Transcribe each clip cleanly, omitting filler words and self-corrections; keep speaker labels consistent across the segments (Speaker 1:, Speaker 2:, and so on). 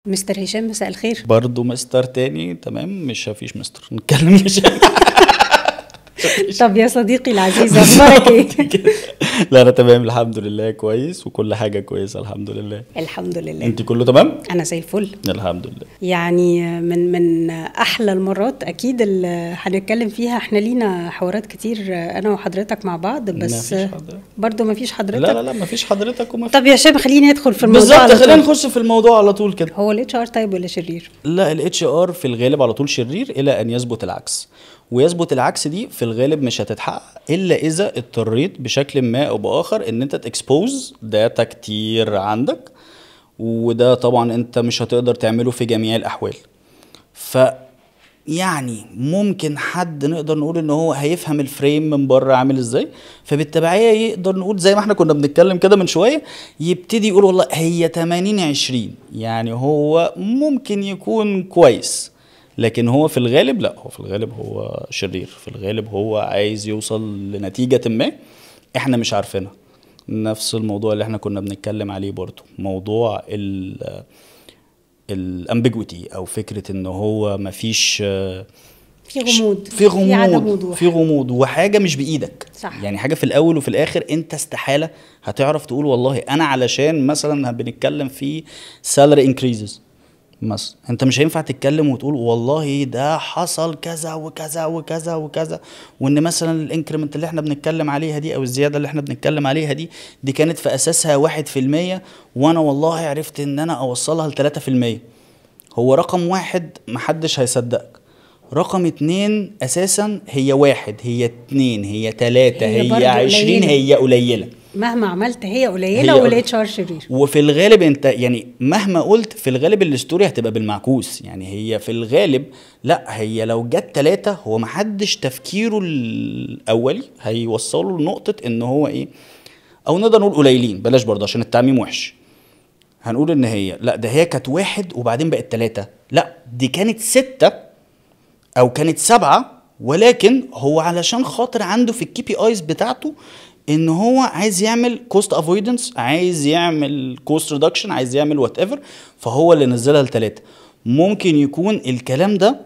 Speaker 1: مستر هشام، مساء الخير.
Speaker 2: برضو مستر تاني. تمام، مش مفيش مستر نتكلم مش
Speaker 1: طب يا صديقي العزيز، اخبارك ايه؟
Speaker 2: لا انا تمام الحمد لله، كويس وكل حاجه كويسه الحمد لله.
Speaker 1: الحمد لله.
Speaker 2: انت كله تمام؟
Speaker 1: انا زي الفل
Speaker 2: الحمد لله.
Speaker 1: يعني من احلى المرات اكيد اللي هنتكلم فيها. احنا لينا حوارات كتير انا وحضرتك مع بعض، بس برضو ما فيش حضرتك.
Speaker 2: لا ما فيش حضرتك
Speaker 1: طب يا هشام خليني ادخل في الموضوع
Speaker 2: بالظبط، خلينا نخش في الموضوع على طول كده.
Speaker 1: هو الاتش ار طيب ولا شرير؟
Speaker 2: لا الاتش ار في الغالب على طول شرير الى ان يثبت العكس، ويثبت العكس دي في الغالب مش هتتحقق الا اذا اضطريت بشكل ما او باخر ان انت تكسبوز داتا كتير عندك، وده طبعا انت مش هتقدر تعمله في جميع الاحوال. ف يعني ممكن حد نقدر نقول ان هو هيفهم الفريم من بره عامل ازاي، فبالتبعيه يقدر نقول زي ما احنا كنا بنتكلم كده من شويه، يبتدي يقول والله هي 80-20، يعني هو ممكن يكون كويس، لكن هو في الغالب لا، هو في الغالب هو شرير، في الغالب هو عايز يوصل لنتيجه ما احنا مش عارفينها. نفس الموضوع اللي احنا كنا بنتكلم عليه برضو، موضوع الامبيجوتي او فكره ان هو مفيش
Speaker 1: في غموض،
Speaker 2: في غموض وحاجه مش بايدك.
Speaker 1: صح.
Speaker 2: يعني حاجه في الاول وفي الاخر انت استحاله هتعرف تقول والله انا علشان مثلا بنتكلم في salary increases مثلا، انت مش هينفع تتكلم وتقول والله ده حصل كذا وكذا وكذا وكذا، وان مثلا الانكريمنت اللي احنا بنتكلم عليها دي او الزياده اللي احنا بنتكلم عليها دي كانت في اساسها 1%، وانا والله عرفت ان انا اوصلها ل3%. هو رقم واحد محدش هيصدقك، رقم 2 اساسا هي 1 هي 2 هي 3 هي 20 هي قليله،
Speaker 1: مهما عملت هي قليله والاتش ار شرير.
Speaker 2: وفي الغالب انت يعني مهما قلت في الغالب الاستوري هتبقى بالمعكوس. يعني هي في الغالب لا، هي لو جت 3 هو محدش تفكيره الاولي هيوصله لنقطه ان هو ايه، او نقدر نقول قليلين، بلاش برضه عشان التعميم وحش، هنقول ان هي لا ده هي كانت 1 وبعدين بقت 3، لا دي كانت 6 او كانت 7، ولكن هو علشان خاطر عنده في الكي بي ايز بتاعته ان هو عايز يعمل كوست افويدنس، عايز يعمل كوست ريدكشن، عايز يعمل وات ايفر، فهو اللي نزلها ل3. ممكن يكون الكلام ده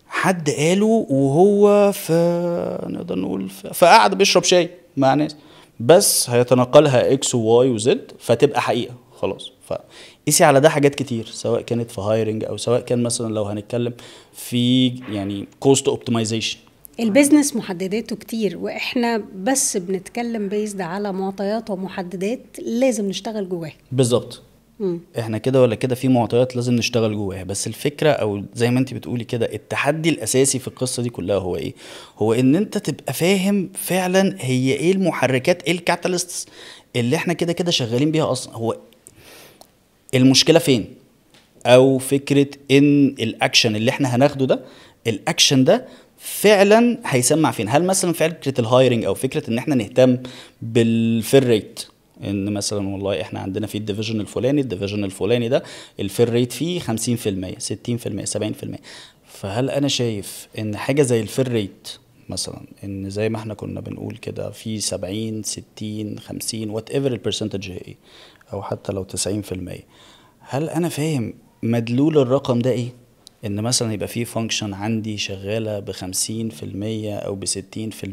Speaker 2: حد قاله وهو في نقدر نقول فقعد بيشرب شاي مع ناس، بس هيتنقلها اكس وواي وزد فتبقى حقيقه خلاص. فقيسي على ده حاجات كتير، سواء كانت في هايرنج او سواء كان مثلا لو هنتكلم في يعني كوست اوبتمايزيشن.
Speaker 1: البيزنس محدداته كتير، واحنا بس بنتكلم بيزد على معطيات ومحددات لازم نشتغل جواها.
Speaker 2: بالظبط، احنا كده ولا كده في معطيات لازم نشتغل جواها، بس الفكره او زي ما انت بتقولي كده التحدي الاساسي في القصه دي كلها هو ايه؟ هو ان انت تبقى فاهم فعلا هي ايه المحركات، ايه الكاتاليستس اللي احنا كده كده شغالين بيها اصلا، هو المشكله فين، او فكره ان الاكشن اللي احنا هناخده ده، الاكشن ده فعلا هيسمع فين. هل مثلا فكره الهايرنج او فكره ان احنا نهتم بالفير ريت، ان مثلا والله احنا عندنا في الديفيجن الفلاني ده الفير ريت فيه 50% 60% 70%، فهل انا شايف ان حاجه زي الفير ريت مثلا، ان زي ما احنا كنا بنقول كده في 70 60 50 وات ايفر البرسنتج هي ايه، او حتى لو 90%، هل انا فاهم مدلول الرقم ده ايه؟ ان مثلا يبقى فيه فانكشن عندي شغاله ب50% او ب60%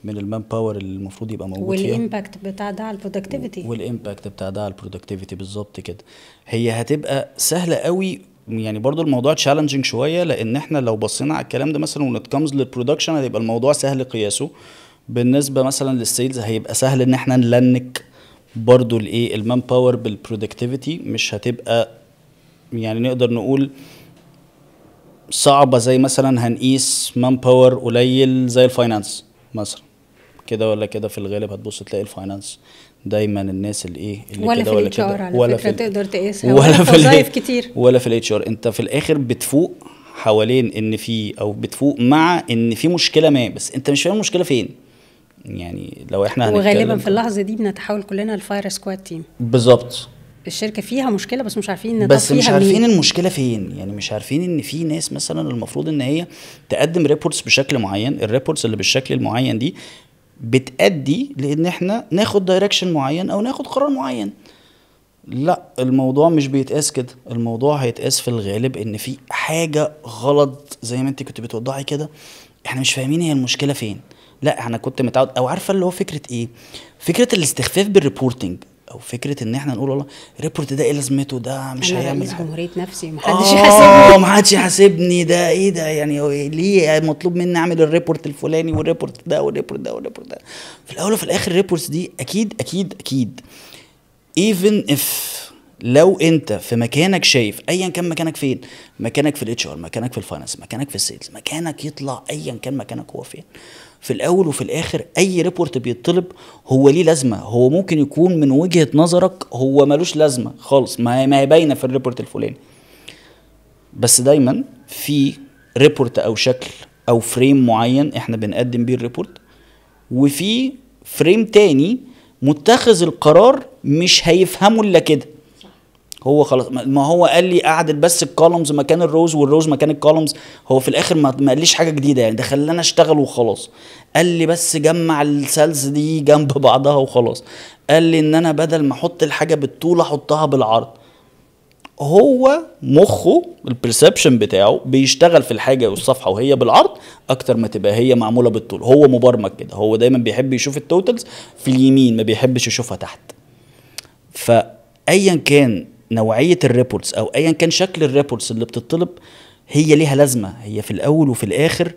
Speaker 2: من المان باور اللي المفروض يبقى موجود فيها،
Speaker 1: والامباكت بتاع ده على
Speaker 2: البرودكتيفيتي بالظبط كده. هي هتبقى سهله قوي، يعني برضو الموضوع تشالنجينج شويه، لان احنا لو بصينا على الكلام ده مثلا ونتكمز للبرودكشن هيبقى الموضوع سهل قياسه، بالنسبه مثلا للسيلز هيبقى سهل ان احنا نلنك برضو الايه المان باور بالبرودكتيفيتي، مش هتبقى يعني نقدر نقول صعبه زي مثلا هنقيس مان باور قليل زي الفاينانس مثلا. كده ولا كده في الغالب هتبص تلاقي الفاينانس دايما الناس اللي
Speaker 1: ولا
Speaker 2: كده
Speaker 1: في
Speaker 2: ولا
Speaker 1: الاتش ار
Speaker 2: كده،
Speaker 1: على
Speaker 2: ولا
Speaker 1: فكره
Speaker 2: في
Speaker 1: تقدر تقيسها، ولا في وظائف كتير،
Speaker 2: ولا في الاتش ار. انت في الاخر بتفوق حوالين ان في، او بتفوق مع ان في مشكله ما، بس انت مش فاهم المشكله فين. يعني لو احنا
Speaker 1: وغالبا في اللحظه دي بنتحول كلنا لفاير سكواد تيم.
Speaker 2: بالظبط،
Speaker 1: الشركه فيها مشكله بس مش عارفين
Speaker 2: بس مش عارفين المشكله فين. يعني مش عارفين ان في ناس مثلا المفروض ان هي تقدم ريبورتس بشكل معين، الريبورتس اللي بالشكل المعين دي بتأدي لان احنا ناخد دايركشن معين او ناخد قرار معين. لا الموضوع مش بيتقاس كده، الموضوع هيتقاس في الغالب ان في حاجه غلط زي ما انت كنت بتوضحي كده، احنا مش فاهمين هي المشكله فين. لا انا كنت متعود، او عارفه اللي هو فكره ايه، فكره الاستخفاف بالريبورتنج، او فكره ان احنا نقول والله الريبورت ده ايه لازمته، ده مش
Speaker 1: انا
Speaker 2: هيعمل
Speaker 1: رئيس
Speaker 2: حاجه،
Speaker 1: جمهوريه نفسي محدش يحاسبني.
Speaker 2: محدش يحاسبني، ده ايه ده يعني، هو ليه مطلوب مني اعمل الريبورت الفلاني والريبورت ده والريبورت ده والريبورت ده. في الاول وفي الاخر الريبورتس دي اكيد اكيد اكيد even if لو انت في مكانك شايف ايا كان مكانك فين، مكانك في الاتش ار، مكانك في الفاينانس، مكانك في السيلز، مكانك يطلع ايا كان مكانك هو فين، في الاول وفي الاخر اي ريبورت بيطلب هو ليه لازمه. هو ممكن يكون من وجهه نظرك هو ملوش لازمه خالص، ما هي باينه في الريبورت الفلاني، بس دايما في ريبورت او شكل او فريم معين احنا بنقدم بيه الريبورت، وفي فريم تاني متخذ القرار مش هيفهمه الا كده. هو خلاص، ما هو قال لي اعدل بس الكولومز مكان الروز والروز مكان الكولومز، هو في الاخر ما قاليش حاجه جديده يعني، ده خلاني اشتغل وخلاص. قال لي بس جمع السيلز دي جنب بعضها وخلاص. قال لي ان انا بدل ما احط الحاجه بالطول احطها بالعرض. هو مخه البرسبشن بتاعه بيشتغل في الحاجه والصفحه وهي بالعرض اكتر ما تبقى هي معموله بالطول. هو مبرمج كده، هو دايما بيحب يشوف التوتالز في اليمين، ما بيحبش يشوفها تحت. فايا كان نوعيه الريبورتس او ايا كان شكل الريبورتس اللي بتطلب، هي ليها لازمه، هي في الاول وفي الاخر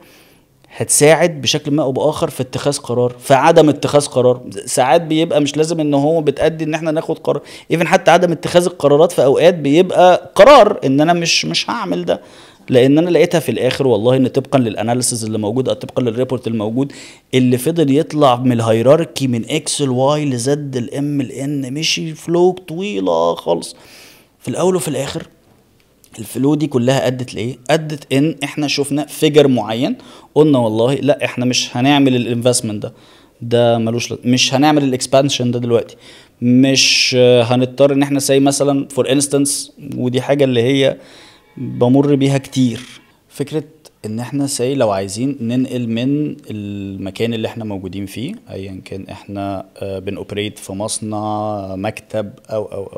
Speaker 2: هتساعد بشكل ما او باخر في اتخاذ قرار، في عدم اتخاذ قرار. ساعات بيبقى مش لازم ان هو بتأدي ان احنا ناخد قرار، ايفن حتى عدم اتخاذ القرارات في اوقات بيبقى قرار ان انا مش هعمل ده، لان انا لقيتها في الاخر والله ان طبقا للاناليسز اللي موجود او طبقا للريبورت الموجود اللي فضل يطلع من الهيراركي من اكس الواي لزد الام الان، مشي فلو طويله خالص. في الاول وفي الاخر الفلو دي كلها ادت لايه؟ ادت ان احنا شفنا فيجر معين، قلنا والله لا احنا مش هنعمل الانفستمنت ده ملوش مش هنعمل الاكسبانشن ده دلوقتي، مش هنضطر ان احنا زي مثلا فور انستنس، ودي حاجه اللي هي بمر بيها كتير، فكره ان احنا لو عايزين ننقل من المكان اللي احنا موجودين فيه ايا كان، احنا بنوبريت في مصنع، مكتب او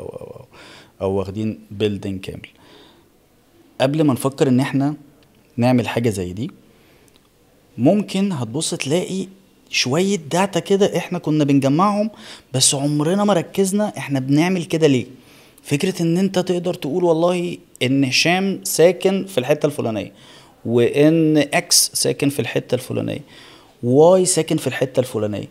Speaker 2: واخدين بيلدينج كامل، قبل ما نفكر ان احنا نعمل حاجة زي دي ممكن هتبص تلاقي شوية داتا كده احنا كنا بنجمعهم بس عمرنا ما ركزنا احنا بنعمل كده ليه. فكرة ان انت تقدر تقول والله ان هشام ساكن في الحتة الفلانية، وان اكس ساكن في الحتة الفلانية، واي ساكن في الحتة الفلانية،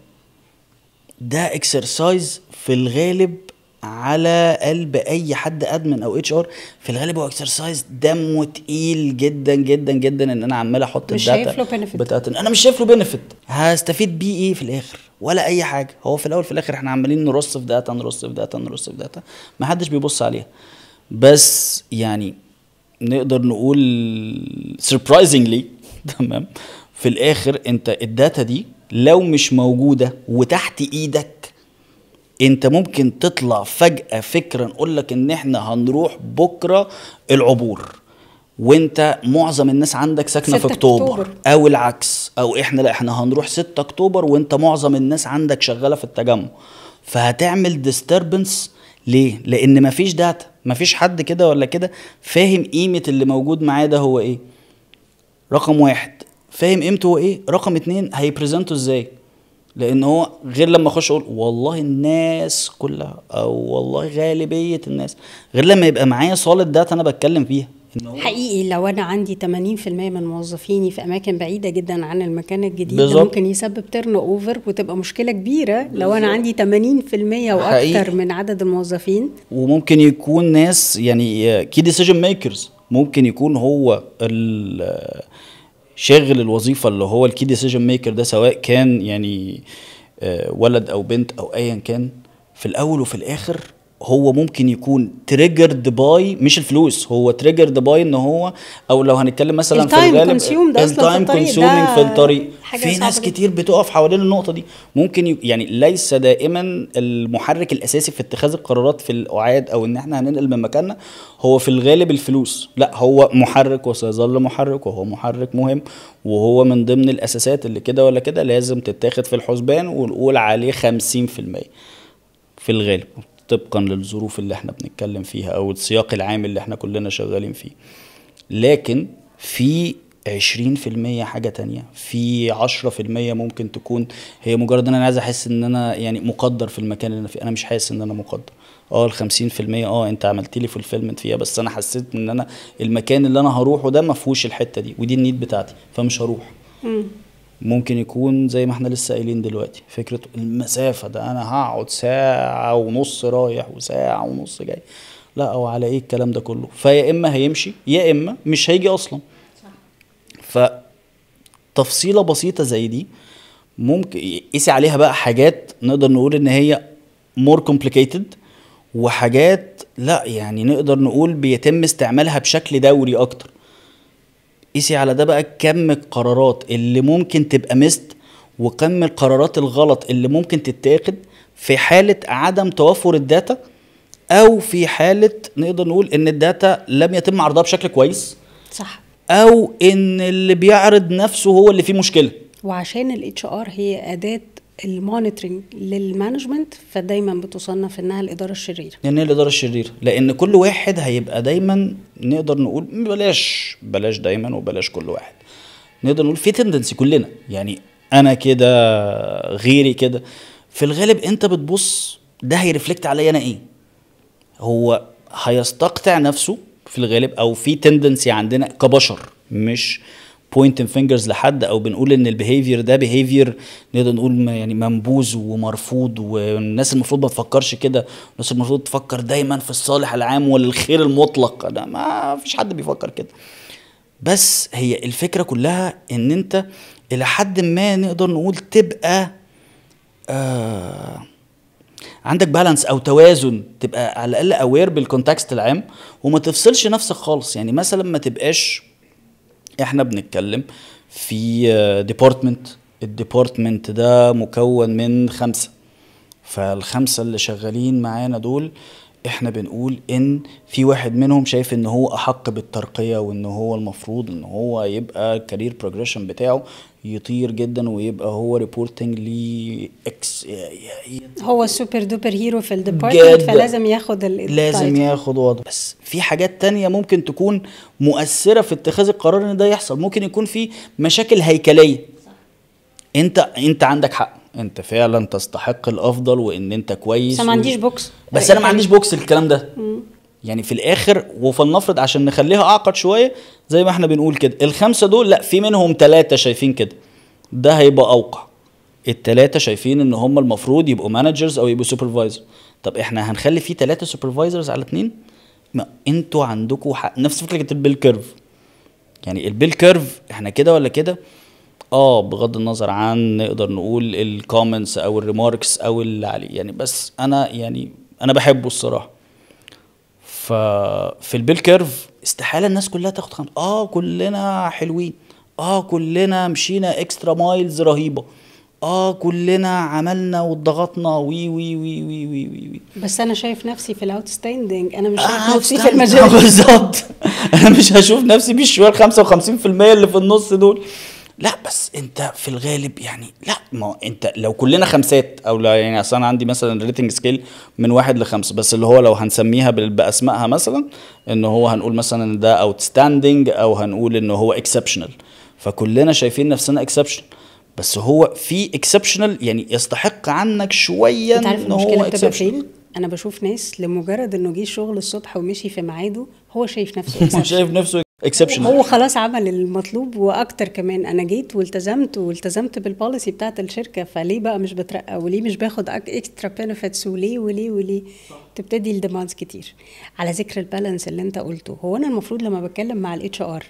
Speaker 2: ده اكسرسايز في الغالب على قلب اي حد ادمن او اتش ار، في الغالب هو اكسرسايز دمه تقيل جدا جدا جدا، ان انا عمال احط الداتا بتاعت انا مش شايف له بنفيت، هستفيد بيه ايه في الاخر؟ ولا اي حاجه. هو في الاول في الاخر احنا عمالين نرص في داتا نرص في داتا نرص في داتا، ما حدش بيبص عليها. بس يعني نقدر نقول surprisingly تمام، في الاخر انت الداتا دي لو مش موجوده وتحت ايدك، انت ممكن تطلع فجأة فكرة نقولك ان احنا هنروح بكرة العبور، وانت معظم الناس عندك ساكنة في اكتوبر، او العكس، او احنا لا احنا هنروح 6 اكتوبر وانت معظم الناس عندك شغالة في التجمع، فهتعمل disturbance. ليه؟ لان مفيش داتا، مفيش حد كده ولا كده فاهم قيمة اللي موجود معاه ده هو ايه، رقم 1 فاهم قيمته هو ايه، رقم 2 هيبريزنته ازاي، لان هو غير لما اخش اقول والله الناس كلها او والله غالبيه الناس، غير لما يبقى معايا صالة داتا انا بتكلم فيها.
Speaker 1: حقيقي لو انا عندي 80% من موظفيني في اماكن بعيده جدا عن المكان الجديد
Speaker 2: بالزبط.
Speaker 1: ده ممكن يسبب تيرن اوفر وتبقى مشكله كبيره بالزبط. لو انا عندي 80% واكتر حقيقي. من عدد الموظفين،
Speaker 2: وممكن يكون ناس يعني كي ديسيجن ميكرز، ممكن يكون هو شاغل الوظيفه اللي هو الكي ديسيجن ميكر ده، سواء كان يعني ولد او بنت او ايا كان، في الاول وفي الاخر هو ممكن يكون تريجرد باي مش الفلوس، هو تريجرد باي ان هو، او لو هنتكلم مثلا في الغالب
Speaker 1: التايم
Speaker 2: كونسيومينج في الطريق، في ناس كتير بتقف حوالين النقطه دي. ممكن يعني ليس دائما المحرك الاساسي في اتخاذ القرارات في الاعاد او ان احنا هننقل من مكاننا هو في الغالب الفلوس، لا هو محرك وسيظل محرك، وهو محرك مهم، وهو من ضمن الاساسات اللي كده ولا كده لازم تتاخد في الحسبان، ونقول عليه 50% في الغالب. طبقا للظروف اللي احنا بنتكلم فيها او السياق العام اللي احنا كلنا شغالين فيه. لكن في 20% حاجة تانية، في 10% ممكن تكون هي مجرد ان انا عايز احس ان انا يعني مقدر في المكان اللي انا فيه. انا مش حاسس ان انا مقدر. ال50% انت عملت لي فولفيلمنت فيها، بس انا حسيت ان انا المكان اللي انا هروحه ده ما فيهوش الحتة دي، ودي النيد بتاعتي، فمش هروح. ممكن يكون زي ما احنا لسه قايلين دلوقتي، فكرة المسافة ده انا هقعد ساعة ونص رايح وساعة ونص جاي، لا او على ايه الكلام ده كله. فيا اما هيمشي يا اما مش هيجي اصلا. فتفصيلة بسيطة زي دي ممكن قيسي عليها بقى حاجات نقدر نقول ان هي more complicated، وحاجات لا يعني نقدر نقول بيتم استعمالها بشكل دوري اكتر. قيسي على ده بقى كم القرارات اللي ممكن تبقى مست، وكم القرارات الغلط اللي ممكن تتاخد في حالة عدم توفر الداتا، او في حالة نقدر نقول ان الداتا لم يتم عرضها بشكل كويس،
Speaker 1: صح،
Speaker 2: او ان اللي بيعرض نفسه هو اللي فيه مشكلة.
Speaker 1: وعشان الاتش ار هي اداة المونيتورنج للمانجمنت، فدايما بتصنف انها الاداره الشريره.
Speaker 2: يعني الاداره الشريره، لان كل واحد هيبقى دايما نقدر نقول بلاش دايما وبلاش كل واحد، نقدر نقول في تندنسي كلنا، يعني انا كده غيري كده. في الغالب انت بتبص ده هيرفلكت عليا انا ايه، هو هيستقطع نفسه في الغالب، او في تندنسي عندنا كبشر، مش بوينتين فينجرز لحد، او بنقول ان البيهيفير ده بيهيفير نقدر نقول يعني منبوذ ومرفوض، والناس المفروض ما تفكرش كده، الناس المفروض تفكر دايما في الصالح العام والخير المطلق. انا ما فيش حد بيفكر كده. بس هي الفكرة كلها ان انت الى حد ما نقدر نقول تبقى عندك بالانس او توازن، تبقى على الاقل اوير بالكونتكست العام، وما تفصلش نفسك خالص. يعني مثلا ما تبقاش احنا بنتكلم في ديبارتمنت، الديبارتمنت ده مكون من 5، فال5 اللي شغالين معانا دول احنا بنقول ان في واحد منهم شايف ان هو احق بالترقية، وان هو المفروض ان هو يبقى كارير بروجريشن بتاعه يطير جدا، ويبقى هو ريبورتنج لي اكس،
Speaker 1: هو السوبر دوبر هيرو في الديبارتمنت، فلازم ياخد
Speaker 2: لازم ياخد وضع. بس في حاجات تانية ممكن تكون مؤثرة في اتخاذ القرار ان ده يحصل. ممكن يكون في مشاكل هيكلية. انت عندك حق، انت فعلا تستحق الافضل، وان انت كويس،
Speaker 1: بس ما عنديش بوكس،
Speaker 2: بس انا ما عنديش بوكس الكلام ده. يعني في الاخر، وفلنفرض عشان نخليها اعقد شويه زي ما احنا بنقول كده، ال5 دول لا في منهم 3 شايفين كده، ده هيبقى اوقع. ال3 شايفين ان هم المفروض يبقوا مانجرز او يبقوا سوبرفايزر. طب احنا هنخلي فيه 3 سوبرفايزرز على 2؟ ما انتوا عندكم نفس فكره البيل كيرف. يعني البيل كيرف احنا كده ولا كده، بغض النظر عن نقدر نقول الكومنتس او الريماركس او اللي عليه، يعني بس انا بحبه الصراحه. ففي البيل كيرف استحاله الناس كلها تاخد 5. كلنا حلوين، كلنا مشينا اكسترا مايلز رهيبه، كلنا عملنا وضغطنا وي وي وي وي وي وي.
Speaker 1: بس انا شايف نفسي في الاوتستاندينج، انا مش شايف نفسي في المجال.
Speaker 2: بالظبط. انا مش هشوف نفسي بالشويه 55% اللي في النص دول. لا بس انت في الغالب يعني لا، ما انت لو كلنا 5 او لا، يعني اصلا انا عندي مثلا ريتنج سكيل من 1 ل5، بس اللي هو لو هنسميها باسمائها مثلا، ان هو هنقول مثلا ده اوتستاندينج، او هنقول ان هو اكسبشنال، فكلنا شايفين نفسنا اكسبشنال، بس هو في اكسبشنال يعني يستحق عنك شويه.
Speaker 1: انت عارف المشكله بتبقى فين؟ انا بشوف ناس لمجرد انه جه شغل الصبح ومشي في ميعاده، هو شايف نفسه
Speaker 2: شايف نفسه اكسبشنال،
Speaker 1: هو خلاص عمل المطلوب واكتر كمان. انا جيت والتزمت بالبوليسي بتاعت الشركه، فليه بقى مش بترقى؟ وليه مش باخد اكسترا بنفيتس؟ وليه تبتدي الديماندز كتير. على ذكر البالانس اللي انت قلته، هو انا المفروض لما بتكلم مع الاتش ار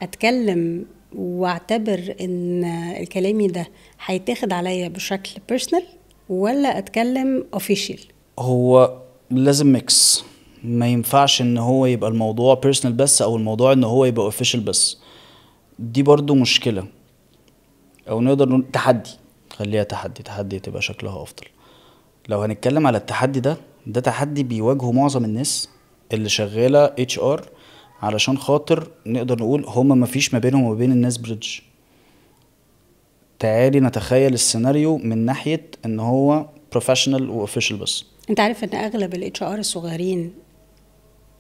Speaker 1: اتكلم واعتبر ان كلامي ده هيتاخد عليا بشكل بيرسونال، ولا اتكلم اوفيشال؟
Speaker 2: هو لازم ميكس، ما ينفعش ان هو يبقى الموضوع بيرسونال بس، او الموضوع ان هو يبقى اوفيشال بس. دي برضو مشكلة، او نقدر نقول تحدي. خليها تحدي تبقى شكلها افضل. لو هنتكلم على التحدي ده تحدي بيواجهه معظم الناس اللي شغالة HR، علشان خاطر نقدر نقول هما مفيش ما بينهم وما بين الناس بريدج. تعالي نتخيل السيناريو من ناحية ان هو بروفيشنال واوفيشال بس.
Speaker 1: انت عارف ان اغلب الاتش ار الصغيرين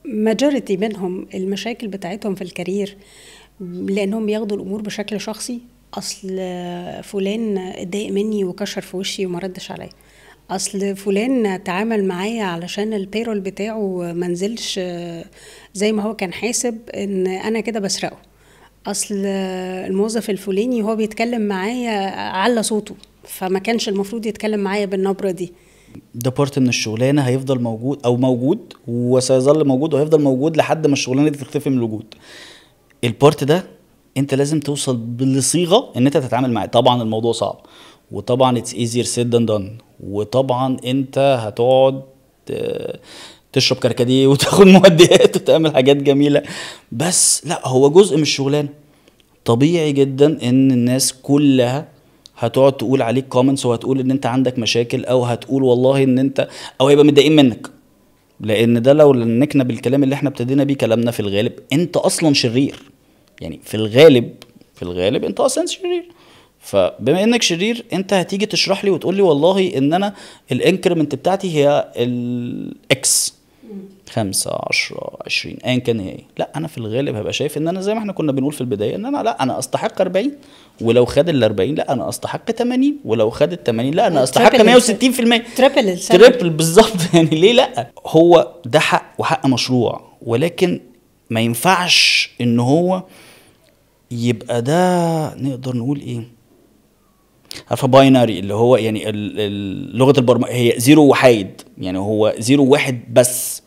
Speaker 1: ماجوريتي منهم المشاكل بتاعتهم في الكارير لانهم بياخدوا الامور بشكل شخصي. اصل فلان اتضايق مني وكشر في وشي وما ردش عليا، اصل فلان تعامل معايا علشان البيرول بتاعه منزلش زي ما هو كان حاسب ان انا كده بسرقه، اصل الموظف الفلاني وهو بيتكلم معايا على صوته فما كانش المفروض يتكلم معايا بالنبرة دي.
Speaker 2: ده بارت من الشغلانه هيفضل موجود او موجود وسيظل موجود وهيفضل موجود لحد ما الشغلانه دي تختفي من الوجود. البارت ده انت لازم توصل لصيغه ان انت تتعامل معاه. طبعا الموضوع صعب، وطبعا it's easier said than done، وطبعا انت هتقعد تشرب كركديه وتاخد مهدئات وتعمل حاجات جميله، بس لا، هو جزء من الشغلانه. طبيعي جدا ان الناس كلها هتقعد تقول عليك كومنتس وهتقول ان انت عندك مشاكل، او هتقول والله ان انت، او هيبقى متضايقين منك، لان ده لو لنكنا بالكلام اللي احنا ابتدينا بيه كلامنا في الغالب انت اصلا شرير. يعني في الغالب انت اصلا شرير. فبما انك شرير انت هتيجي تشرح لي وتقول لي والله ان انا الانكريمنت بتاعتي هي الاكس 5 10 20 ايا كان هي ايه. لا، انا في الغالب هبقى شايف ان انا زي ما احنا كنا بنقول في البدايه ان انا لا، انا استحق 40، ولو خد ال 40 لا انا استحق 80، ولو خد ال 80 لا انا استحق 160%. تريبل بالظبط. يعني ليه لا؟ هو ده حق وحق مشروع، ولكن ما ينفعش ان هو يبقى ده نقدر نقول ايه، عارفه باينري، اللي هو يعني لغه البرمجه هي زيرو وحيد، يعني هو زيرو واحد بس.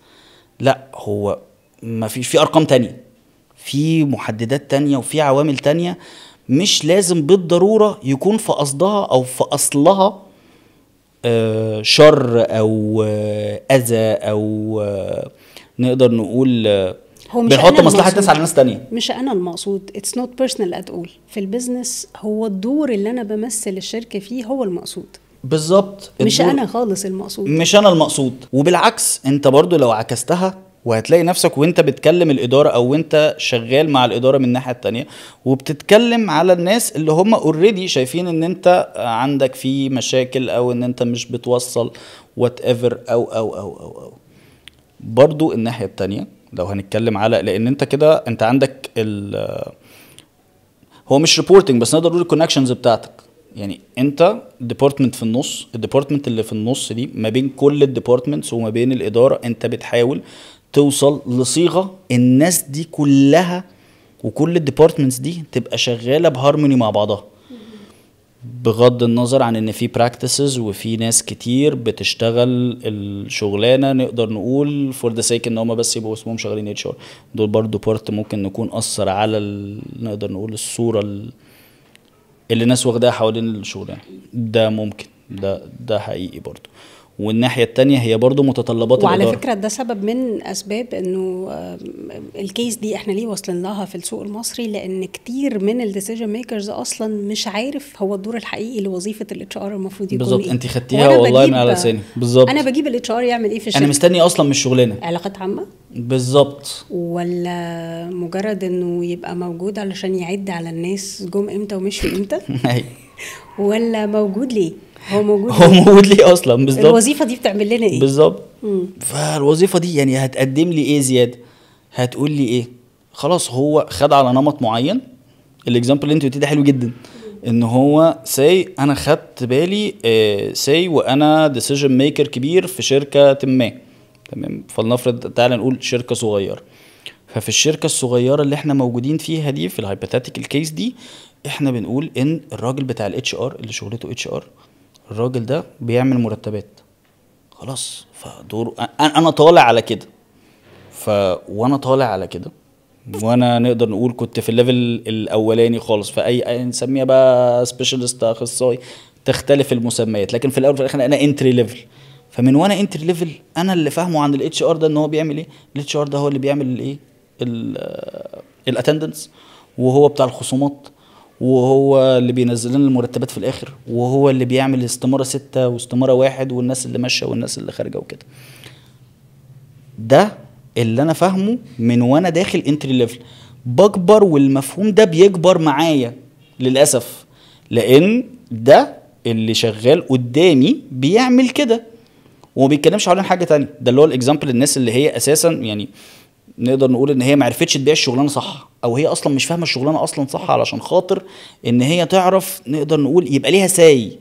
Speaker 2: لا، هو ما فيش، في ارقام تانية، في محددات تانية، وفي عوامل تانية مش لازم بالضرورة يكون في قصدها او في اصلها شر او اذى او نقدر نقول
Speaker 1: هو مش
Speaker 2: بنحط مصلحة ناس على ناس تانية.
Speaker 1: مش انا المقصود، it's not personal at all. في البيزنس هو الدور اللي انا بمثل الشركة فيه هو المقصود
Speaker 2: بالظبط،
Speaker 1: مش انا خالص المقصود،
Speaker 2: مش انا المقصود. وبالعكس انت برضو لو عكستها وهتلاقي نفسك وانت بتكلم الاداره او وانت شغال مع الاداره من الناحيه التانية وبتتكلم على الناس اللي هم اوريدي شايفين ان انت عندك في مشاكل او ان انت مش بتوصل وات ايفر او برضو الناحيه التانية لو هنتكلم على، لان انت كده انت عندك هو مش ريبورتنج بس نقدر نقول الكونكشنز بتاعتك. يعني انت ديبارتمنت في النص، الديبارتمنت اللي في النص دي ما بين كل الديبارتمنتس وما بين الاداره، انت بتحاول توصل لصيغه الناس دي كلها وكل الديبارتمنتس دي تبقى شغاله بهارموني مع بعضها، بغض النظر عن ان في براكتسز وفي ناس كتير بتشتغل الشغلانه نقدر نقول فور ذا سيك ان هم بس يبقوا اسمهم شغالين اتش ار. دول برضو بارت ممكن نكون اثر على نقدر نقول الصوره اللي الناس واخداها حوالين الشغلانه. ده ممكن، ده حقيقي برضو. والناحيه التانية هي برضو متطلبات
Speaker 1: وعلى
Speaker 2: الاداره.
Speaker 1: فكره ده سبب من اسباب انه الكيس دي احنا ليه واصلين لها في السوق المصري، لان كتير من الديسيجن ميكرز اصلا مش عارف هو الدور الحقيقي لوظيفه الاتش ار المفروض يكون
Speaker 2: بالظبط.
Speaker 1: ايه.
Speaker 2: انت خدتيها والله من على لساني. بالظبط،
Speaker 1: انا بجيب الاتش ار يعمل ايه في الشركه؟
Speaker 2: انا مستني اصلا من الشغلانه
Speaker 1: علاقات عامه
Speaker 2: بالظبط،
Speaker 1: ولا مجرد انه يبقى موجود علشان يعد على الناس جم امتى ومشوا امتى ولا موجود ليه؟ هو موجود
Speaker 2: ليه اصلا؟ بالظبط.
Speaker 1: الوظيفه دي بتعمل لنا ايه
Speaker 2: بالظبط. فالوظيفه دي يعني هتقدم لي ايه زياده؟ هتقول لي ايه؟ خلاص هو خد على نمط معين. الاكزامبل اللي انت قلتيه ده حلو جدا، ان هو ساي انا خدت بالي ساي وانا ديسيجن ميكر كبير في شركه ما، تمام، فلنفرض تعالى نقول شركه صغيره. ففي الشركه الصغيره اللي احنا موجودين فيها دي، في الهايبوثيتيكال كيس دي، احنا بنقول ان الراجل بتاع الاتش ار اللي شغلته اتش ار، الراجل ده بيعمل مرتبات خلاص، فدور انا طالع على كده. وانا طالع على كده، وانا نقدر نقول كنت في الليفل الاولاني خالص، في اي نسميها بقى سبيشالست اخصائي، تختلف المسميات، لكن في الاول وفي الاخر انا انتري ليفل. فمن وانا انتري ليفل انا اللي فاهمه عن الاتش ار ده ان هو بيعمل ايه. الاتش ار ده هو اللي بيعمل الايه، الاتندنس، وهو بتاع الخصومات، وهو اللي بينزل لنا المرتبات في الاخر، وهو اللي بيعمل استماره 6 واستماره 1 والناس اللي ماشيه والناس اللي خارجه وكده. ده اللي انا فاهمه من وانا داخل انتري ليفل. بكبر والمفهوم ده بيكبر معايا للاسف، لان ده اللي شغال قدامي بيعمل كده، وما بيتكلمش حوالين حاجه تانية. ده اللي هو الاكزامبل، الناس اللي هي اساسا يعني نقدر نقول ان هي ما عرفتش تبيع الشغلانه صح، او هي اصلا مش فاهمه الشغلانه اصلا صح، علشان خاطر ان هي تعرف نقدر نقول يبقى ليها ساي.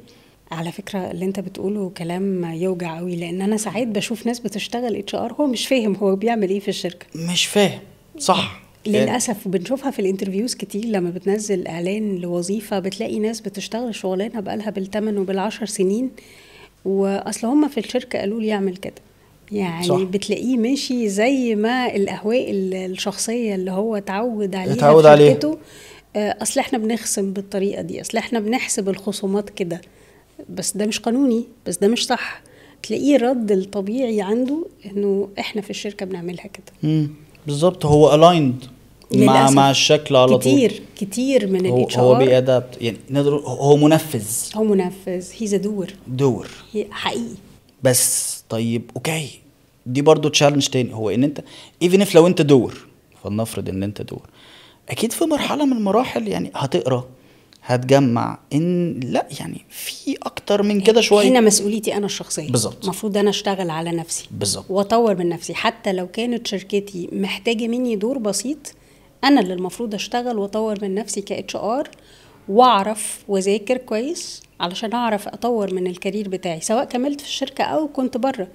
Speaker 1: على فكرة اللي انت بتقوله كلام يوجع قوي، لان انا ساعات بشوف ناس بتشتغل اتش ار هو مش فاهم هو بيعمل ايه في الشركة،
Speaker 2: مش فاهم صح.
Speaker 1: للاسف بنشوفها في الانترفيوز كتير. لما بتنزل اعلان لوظيفة بتلاقي ناس بتشتغل شغلانة بقالها بالثمان وبالعشر سنين، واصل هم في الشركة قالوا لي يعمل كده. يعني
Speaker 2: صح.
Speaker 1: بتلاقيه ماشي زي ما الاهواء الشخصية اللي هو اتعود عليها
Speaker 2: اتعود
Speaker 1: في
Speaker 2: عليها.
Speaker 1: شركته. اصل احنا بنخصم بالطريقة دي، اصل احنا بنحسب الخصومات كده، بس ده مش قانوني، بس ده مش صح. تلاقيه الرد الطبيعي عنده انه احنا في الشركة بنعملها كده.
Speaker 2: بالظبط، هو الايند مع الشكل على طول.
Speaker 1: كتير من الاتش
Speaker 2: هو
Speaker 1: ار
Speaker 2: بيأدابت، يعني نقدر هو منفذ.
Speaker 1: هو منفذ، هيز
Speaker 2: دور
Speaker 1: حقيقي.
Speaker 2: بس طيب اوكي، دي برضو تشالنج تاني، هو ان انت ايفن اف لو انت دور، فلنفرض ان انت دور، اكيد في مرحله من المراحل يعني هتقرا، هتجمع ان لا يعني في اكتر من كده شويه.
Speaker 1: هنا مسؤوليتي انا الشخصيه،
Speaker 2: بالظبط.
Speaker 1: المفروض انا اشتغل على نفسي
Speaker 2: بالظبط،
Speaker 1: واطور من نفسي. حتى لو كانت شركتي محتاجه مني دور بسيط، انا اللي المفروض اشتغل واطور من نفسي كاتش ار، واعرف واذاكر كويس علشان اعرف اطور من الكارير بتاعي، سواء كملت في الشركه او كنت بره،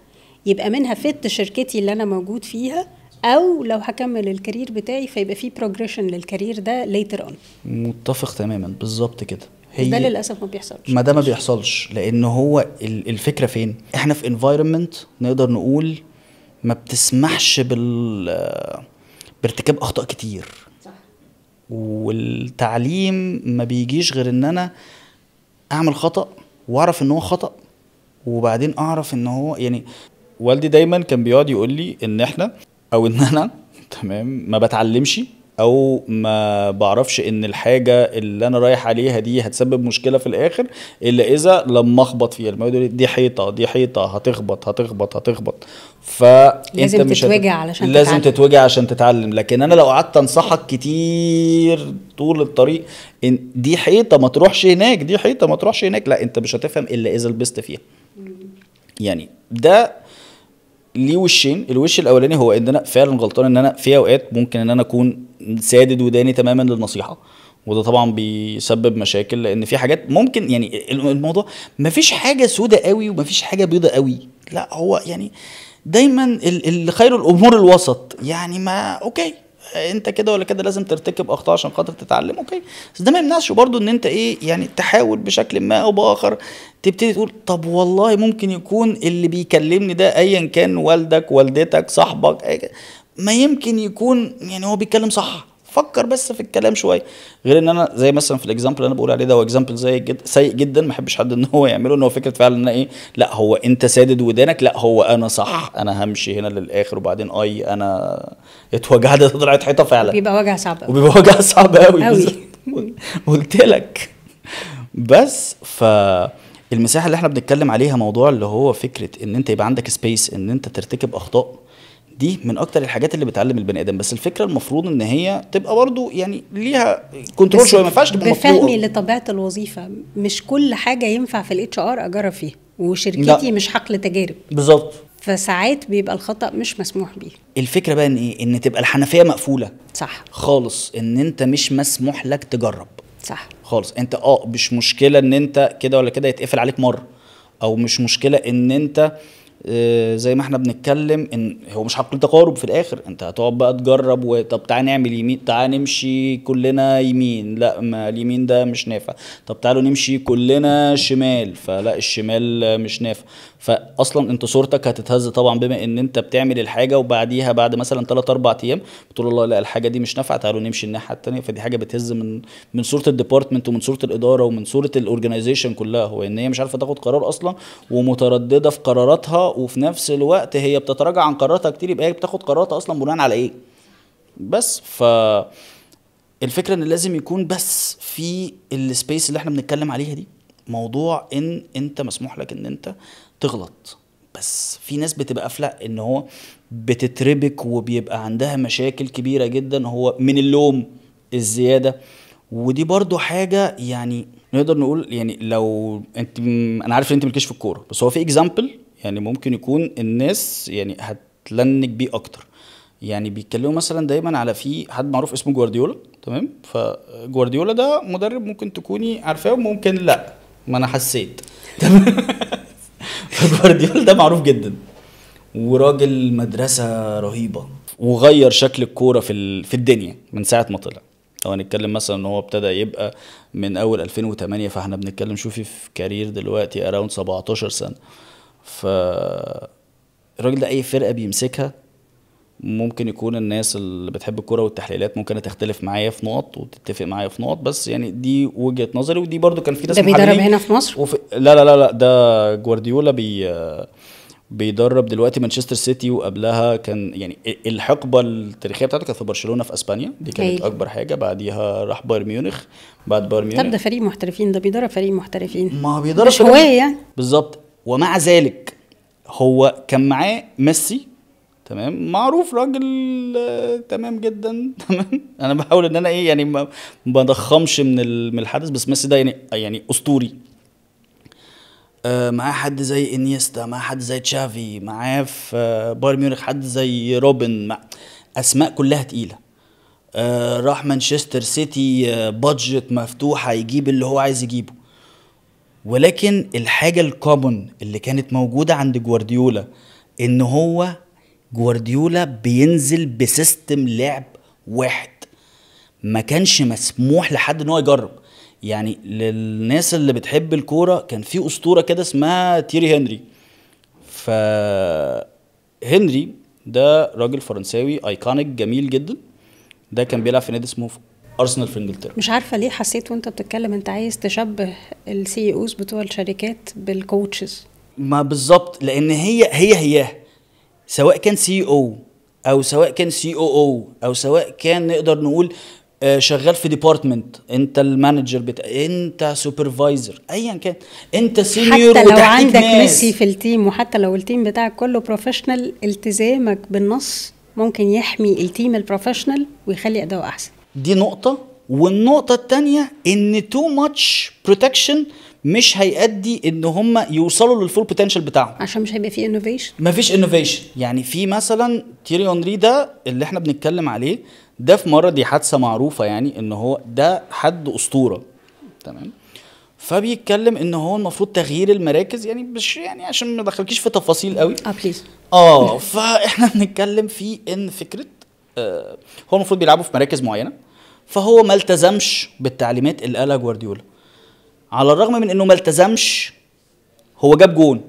Speaker 1: يبقى منها فت شركتي اللي انا موجود فيها، او لو هكمل الكارير بتاعي فيبقى في بروجريشن للكارير ده ليتر اون.
Speaker 2: متفق تماما، بالظبط كده.
Speaker 1: ده للاسف ما بيحصلش.
Speaker 2: ما ده ما بيحصلش، لان هو الفكره فين؟ احنا في environment نقدر نقول ما بتسمحش بارتكاب اخطاء كتير.
Speaker 1: صح.
Speaker 2: والتعليم ما بيجيش غير ان انا اعمل خطأ واعرف ان هو خطأ، وبعدين اعرف ان هو يعني والدي دايما كان بيقعد يقول لي ان احنا او ان انا تمام ما بتعلمش او ما بعرفش ان الحاجه اللي انا رايح عليها دي هتسبب مشكله في الاخر الا اذا لما اخبط فيها. لما يقول دي حيطه دي حيطه هتخبط فانت
Speaker 1: لازم
Speaker 2: مش
Speaker 1: تتوجع علشان
Speaker 2: لازم تتوجع عشان تتعلم. لكن انا لو قعدت انصحك كتير طول الطريق ان دي حيطه ما تروحش هناك، دي حيطه ما تروحش هناك، لا انت مش هتفهم الا اذا لبست فيها. يعني ده ليه وشين. الوش الاولاني هو ان انا فعلا غلطان، ان انا في اوقات ممكن ان انا اكون سادد وداني تماما للنصيحه، وده طبعا بيسبب مشاكل، لان في حاجات ممكن يعني الموضوع مفيش حاجه سودة قوي ومفيش حاجه بيضة قوي، لا هو يعني دايما خير الامور الوسط. يعني ما اوكي انت كده ولا كده لازم ترتكب اخطاء عشان خاطر تتعلم، اوكي، بس ده ما يمنعش برضو ان انت ايه يعني تحاول بشكل ما او باخر تبتدي تقول طب والله ممكن يكون اللي بيكلمني ده ايا كان والدك والدتك صاحبك ما يمكن يكون يعني هو بيتكلم صح، فكر بس في الكلام شويه. غير ان انا زي مثلا في الاكزامبل اللي انا بقول عليه ده، هو اكزامبل سيء جدا، ما احبش حد ان هو يعمله، ان هو فكره فعلا ان ايه لا هو انت سادد ودانك، لا هو انا صح، انا همشي هنا للاخر وبعدين انا اتوجعت طلعت حيطه فعلا،
Speaker 1: بيبقى وجع صعب قوي،
Speaker 2: وبيبقى وجع صعب قوي قلت لك. بس فالمساحه اللي احنا بنتكلم عليها موضوع اللي هو فكره ان انت يبقى عندك سبيس ان انت ترتكب اخطاء، دي من اكتر الحاجات اللي بتعلم البني ادم. بس الفكره المفروض ان هي تبقى برضو يعني ليها كنترول شويه، ما ينفعش تبقى
Speaker 1: بفهمي لطبيعه الوظيفه. مش كل حاجه ينفع في الاتش ار اجرب فيها، وشركتي مش حقل تجارب
Speaker 2: بالظبط،
Speaker 1: فساعات بيبقى الخطا مش مسموح بيه.
Speaker 2: الفكره بقى ان ايه، ان تبقى الحنفيه مقفوله
Speaker 1: صح
Speaker 2: خالص، ان انت مش مسموح لك تجرب
Speaker 1: صح
Speaker 2: خالص. انت مش مشكله ان انت كده ولا كده يتقفل عليك مره، او مش مشكله ان انت زي ما احنا بنتكلم ان هو مش حق التقارب في الاخر، انت هتقعد بقى تجرب وطب تعالى نعمل يمين، تعالى نمشي كلنا يمين، لا ما اليمين ده مش نافع، طب تعالوا نمشي كلنا شمال، فلا الشمال مش نافع. فاصلا انت صورتك هتتهز طبعا بما ان انت بتعمل الحاجه وبعديها بعد مثلا 3-4 ايام بتقول الله لا الحاجه دي مش نافعه، تعالوا نمشي الناحيه الثانيه. فدي حاجه بتهز من صوره الديبارتمنت ومن صوره الاداره ومن صوره الاورجنايزيشن كلها، هو ان هي مش عارفه تاخد قرار اصلا ومتردده في قراراتها، وفي نفس الوقت هي بتتراجع عن قراراتها كتير، يبقى هي بتاخد قراراتها اصلا بناء على ايه؟ بس الفكره ان لازم يكون بس في السبيس اللي احنا بنتكلم عليها دي موضوع ان انت مسموح لك ان انت تغلط. بس في ناس بتبقى قافله ان هو بتتربك وبيبقى عندها مشاكل كبيره جدا هو من اللوم الزياده، ودي برضو حاجه يعني نقدر نقول يعني لو انت انا عارف ان انت مالكيش في الكوره، بس هو في اكزامبل يعني ممكن يكون الناس يعني هتلنك بيه اكتر. يعني بيتكلموا مثلا دايما على في حد معروف اسمه جوارديولا، تمام؟ فجوارديولا ده مدرب ممكن تكوني عارفاه وممكن لا، ما انا حسيت. فجوارديولا ده معروف جدا، وراجل مدرسة رهيبة، وغير شكل الكورة في الدنيا من ساعة ما طلع. لو هنتكلم مثلا ان هو ابتدى يبقى من اول 2008، فاحنا بنتكلم شوفي في كارير دلوقتي اراوند 17 سنة. الراجل ده اي فرقة بيمسكها، ممكن يكون الناس اللي بتحب الكرة والتحليلات ممكن تختلف معايا في نقط وتتفق معايا في نقط، بس يعني دي وجهة نظري. ودي برضو كان في ناس
Speaker 1: ده بيدرب هنا في مصر؟
Speaker 2: لا لا لا لا، ده جوارديولا بيدرب دلوقتي مانشستر سيتي، وقبلها كان يعني الحقبة التاريخية بتاعته كانت في برشلونة في اسبانيا، دي كانت اكبر حاجة. بعديها راح بايرن ميونخ، بعد بايرن ميونخ.
Speaker 1: طب ده فريق محترفين، ده بيدرب فريق محترفين،
Speaker 2: ما بيدرب
Speaker 1: مش هواية يعني.
Speaker 2: بالظبط. ومع ذلك هو كان معاه ميسي، تمام؟ معروف راجل تمام جدا. تمام. انا بحاول ان انا ايه يعني ما بضخمش من الحدث، بس ميسي ده يعني اسطوري. معاه حد زي انيستا، معاه حد زي تشافي، معاه في بايرن ميونخ حد زي روبن، مع اسماء كلها تقيله. راح مانشستر سيتي، بادجت مفتوحه يجيب اللي هو عايز يجيبه. ولكن الحاجه الكومن اللي كانت موجوده عند جوارديولا ان هو جوارديولا بينزل بسيستم لعب واحد، ما كانش مسموح لحد ان هو يجرب. يعني للناس اللي بتحب الكوره كان في اسطوره كده اسمها تيري هنري. هنري ده راجل فرنساوي ايكونيك جميل جدا، ده كان بيلعب في نادي اسمه ارسنال في انجلترا.
Speaker 1: مش عارفه ليه حسيت وانت بتتكلم انت عايز تشبه السي اوز بتوع الشركات بالكوتشز.
Speaker 2: ما بالظبط، لان هي سواء كان سي او او سواء كان سي او او سواء كان نقدر نقول شغال في ديبارتمنت، انت المانجر انت سوبرفايزر، ايا كان، انت سينيور
Speaker 1: حتى لو عندك ميسي في التيم، وحتى لو التيم بتاعك كله بروفيشنال، التزامك بالنص ممكن يحمي التيم البروفيشنال ويخلي اداؤه احسن.
Speaker 2: دي نقطة. والنقطة التانية ان تو ماتش بروتكشن مش هيؤدي ان هم يوصلوا للفول بوتنشال بتاعهم،
Speaker 1: عشان مش هيبقى فيه انوفيشن.
Speaker 2: مفيش انوفيشن. يعني في مثلا تيري اونري ده اللي احنا بنتكلم عليه ده، في مرة دي حادثة معروفة يعني ان هو ده حد اسطورة، تمام؟ فبيتكلم ان هو المفروض تغيير المراكز، يعني مش يعني عشان ما دخلكيش في تفاصيل قوي.
Speaker 1: بليز.
Speaker 2: فاحنا بنتكلم في ان فكرة هو المفروض بيلعبوا في مراكز معينة، فهو ما التزمش بالتعليمات اللي قالها جوارديولا. على الرغم من انه ما التزمش، هو جاب جون.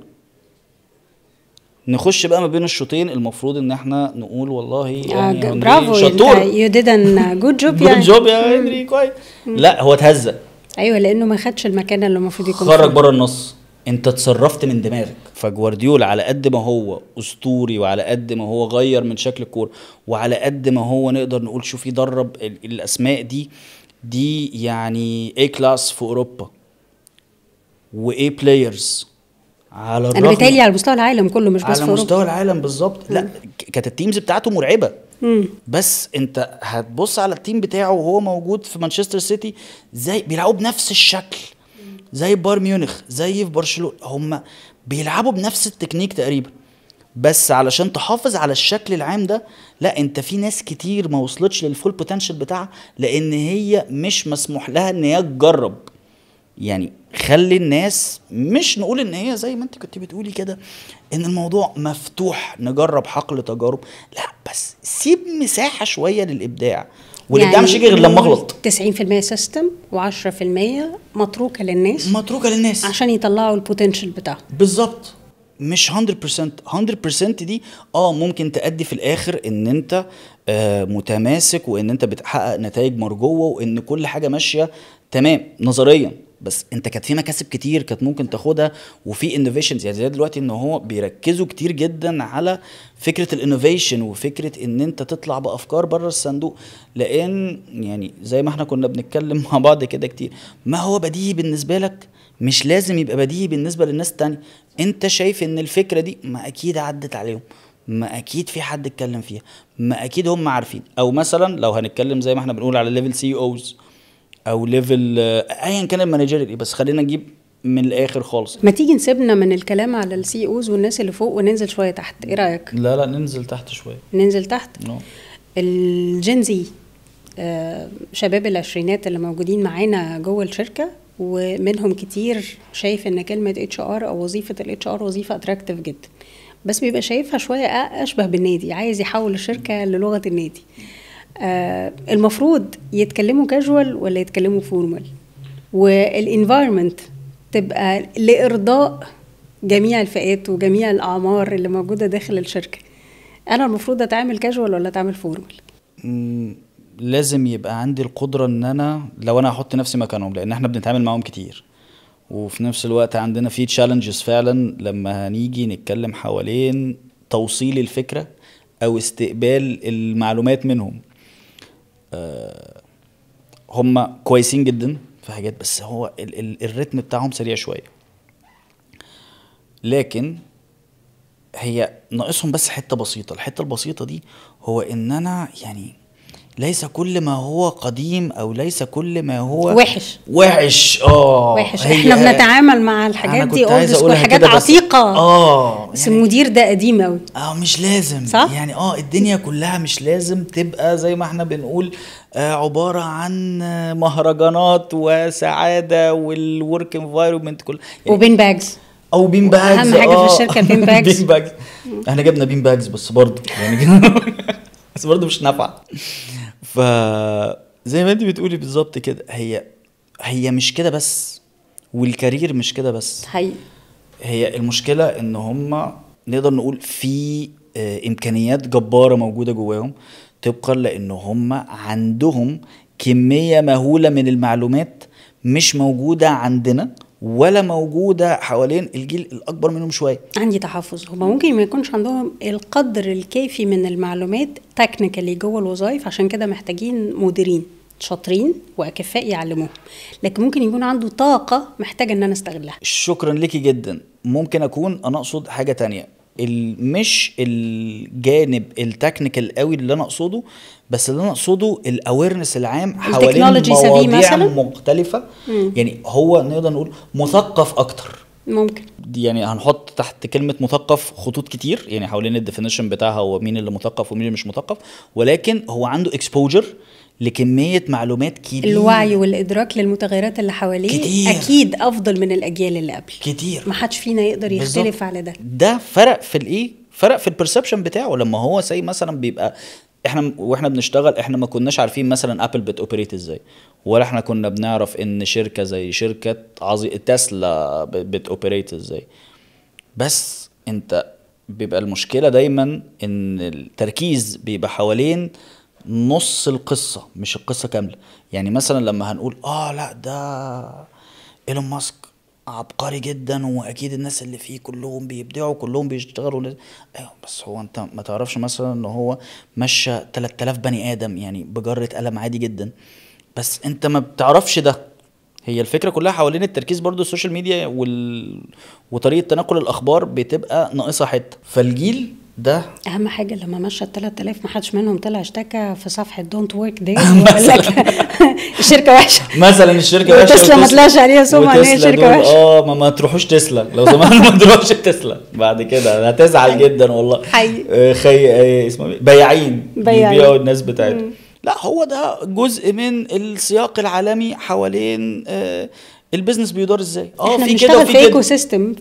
Speaker 2: نخش بقى ما بين الشوطين، المفروض ان احنا نقول والله يعني
Speaker 1: برافو،
Speaker 2: شطور،
Speaker 1: يو ديد ان جود جوب
Speaker 2: يعني جود جوب يا هنري، كويس. لا، هو اتهزق.
Speaker 1: ايوه، لانه ما خدش المكان اللي المفروض يكون
Speaker 2: خرج بره النص، انت اتصرفت من دماغك. فجوارديولا على قد ما هو اسطوري، وعلى قد ما هو غير من شكل الكوره، وعلى قد ما هو نقدر نقول شوف يدرب الاسماء دي يعني اي كلاس في اوروبا، واي بلايرز على الرغم،
Speaker 1: انا بيتهيألي على مستوى العالم كله، مش بس في
Speaker 2: على مستوى العالم بالظبط. لا، كانت التيمز بتاعته مرعبه. بس انت هتبص على التيم بتاعه وهو موجود في مانشستر سيتي، زي بيلعبوا بنفس الشكل زي بايرن ميونخ، زي في برشلونه، هم بيلعبوا بنفس التكنيك تقريبا. بس علشان تحافظ على الشكل العام ده، لا، انت في ناس كتير ما وصلتش للفول بوتنشال بتاعها لان هي مش مسموح لها ان هي تجرب. يعني خلي الناس، مش نقول ان هي زي ما انت كنت بتقولي كده ان الموضوع مفتوح نجرب حقل تجارب، لا، بس سيب مساحة شوية للإبداع. والإبداع يعني مش يجي غير لما اغلط.
Speaker 1: 90% سيستم و10% متروكة للناس عشان يطلعوا البوتنشال بتاعهم.
Speaker 2: بالظبط، مش 100% دي ممكن تأدي في الآخر ان انت متماسك، وان انت بتحقق نتائج مرجوة، وان كل حاجة ماشية تمام نظريا. بس انت كانت في مكاسب كتير كانت ممكن تاخدها، وفي انوفيشنز. يعني زي دلوقتي ان هو بيركزوا كتير جدا على فكره الانوفيشن، وفكره ان انت تطلع بافكار بره الصندوق. لان يعني زي ما احنا كنا بنتكلم مع بعض كده كتير، ما هو بديهي بالنسبه لك مش لازم يبقى بديهي بالنسبه للناس التانية. انت شايف ان الفكره دي ما اكيد عدت عليهم، ما اكيد في حد اتكلم فيها، ما اكيد هم عارفين. او مثلا لو هنتكلم زي ما احنا بنقول على ليفل سي اوز او ليفل ايا كان المانجيري، بس خلينا نجيب من الاخر خالص.
Speaker 1: ما تيجي نسيبنا من الكلام على السي اوز والناس اللي فوق وننزل شويه تحت، ايه رايك؟
Speaker 2: لا ننزل تحت شويه.
Speaker 1: ننزل تحت.
Speaker 2: no.
Speaker 1: الجنزي شباب العشرينات اللي موجودين معانا جوه الشركه، ومنهم كتير شايف ان كلمه اتش ار او وظيفه الاتش ار وظيفه اتراكتيف جدا، بس بيبقى شايفها شويه اشبه بالنادي، عايز يحول الشركه للغه النادي. المفروض يتكلموا كاجوال ولا يتكلموا فورمال؟ والانفايرمنت تبقى لارضاء جميع الفئات وجميع الاعمار اللي موجوده داخل الشركه. انا المفروض اتعامل كاجوال ولا اتعامل فورمال؟
Speaker 2: لازم يبقى عندي القدره ان انا لو انا هحط نفسي مكانهم، لان احنا بنتعامل معاهم كتير، وفي نفس الوقت عندنا في تشالنجز فعلا لما هنيجي نتكلم حوالين توصيل الفكره او استقبال المعلومات منهم. هم كويسين جدا في حاجات، بس هو الريتم بتاعهم سريع شويه، لكن هي ناقصهم بس حته بسيطه. الحته البسيطه دي هو ان انا يعني ليس كل ما هو قديم او ليس كل ما هو
Speaker 1: وحش.
Speaker 2: احنا
Speaker 1: بنتعامل مع الحاجات دي حاجات عتيقه. بس يعني المدير ده قديم قوي.
Speaker 2: مش لازم
Speaker 1: صح؟
Speaker 2: يعني الدنيا كلها مش لازم تبقى زي ما احنا بنقول عباره عن مهرجانات وسعاده والورك انفايرمنت كله يعني
Speaker 1: وبين باجز
Speaker 2: او بين باجز.
Speaker 1: اهم حاجه في الشركه بين باجز.
Speaker 2: بين باجز. احنا جبنا بين باجز بس برضه يعني بس برضه مش نافعه. فزي ما انت بتقولي بالظبط كده، هي مش كده بس، والكارير مش كده بس. هي المشكله ان هم نقدر نقول في امكانيات جباره موجوده جواهم، طبقا لان هم عندهم كميه مهوله من المعلومات مش موجوده عندنا ولا موجودة حوالين الجيل الأكبر منهم شوية.
Speaker 1: عندي تحفظ، هما ممكن ما يكونش عندهم القدر الكافي من المعلومات تكنيكالي جوه الوظائف، عشان كده محتاجين مديرين شاطرين وأكفاء يعلموهم، لكن ممكن يكون عنده طاقة محتاجة ان انا استغلها.
Speaker 2: شكرا ليكي جدا. ممكن اكون انا اقصد حاجة تانية، مش الجانب التكنيكال قوي اللي انا اقصده، بس اللي انا اقصده الاويرنس العام حوالين مواضيع مختلفة. يعني هو نقدر نقول مثقف اكتر.
Speaker 1: ممكن
Speaker 2: يعني هنحط تحت كلمة مثقف خطوط كتير، يعني حوالين الديفينيشن بتاعها هو مين اللي مثقف ومين اللي مش مثقف، ولكن هو عنده exposure لكمية معلومات كبيرة.
Speaker 1: الوعي والإدراك للمتغيرات اللي حواليه كتير. أكيد أفضل من الأجيال اللي قبل
Speaker 2: كتير.
Speaker 1: ما حدش فينا يقدر يختلف على ده.
Speaker 2: ده فرق في الإيه؟ فرق في البرسبشن بتاعه. لما هو زي مثلا بيبقى واحنا بنشتغل، احنا ما كناش عارفين مثلا ابل بتوبريت ازاي، ولا احنا كنا بنعرف ان شركة زي شركة تسلا بتوبريت ازاي. بس انت بيبقى المشكلة دايما ان التركيز بيبقى حوالين نص القصة مش القصة كاملة. يعني مثلا لما هنقول لا ده إيلون ماسك عبقري جدا واكيد الناس اللي فيه كلهم بيبدعوا كلهم بيشتغلوا ايوه، بس هو انت ما تعرفش مثلا ان هو مشى 3000 بني ادم يعني بجرة قلم عادي جدا، بس انت ما بتعرفش ده. هي الفكرة كلها حوالين التركيز برضو. السوشيال ميديا وطريقة تنقل الاخبار بتبقى ناقصة حتة. فالجيل ده
Speaker 1: اهم حاجه لما مشى 3000 ما حدش منهم طلع اشتكى في صفحه دونت ورك دي وقال لك الشركه وحشه مثلا.
Speaker 2: الشركه وحشه
Speaker 1: وتسلا ما طلعش عليها سمعه ان هي شركه وحشه.
Speaker 2: ما تروحوش تسلا لو زمان ما تروحش تسلا بعد كده هتزعل جدا والله. اسمه بياعين بيبيعوا الناس بتاعتهم. لا هو ده جزء من السياق العالمي حوالين البيزنس بيدار ازاي.
Speaker 1: في كده وفي كده، ايكو سيستم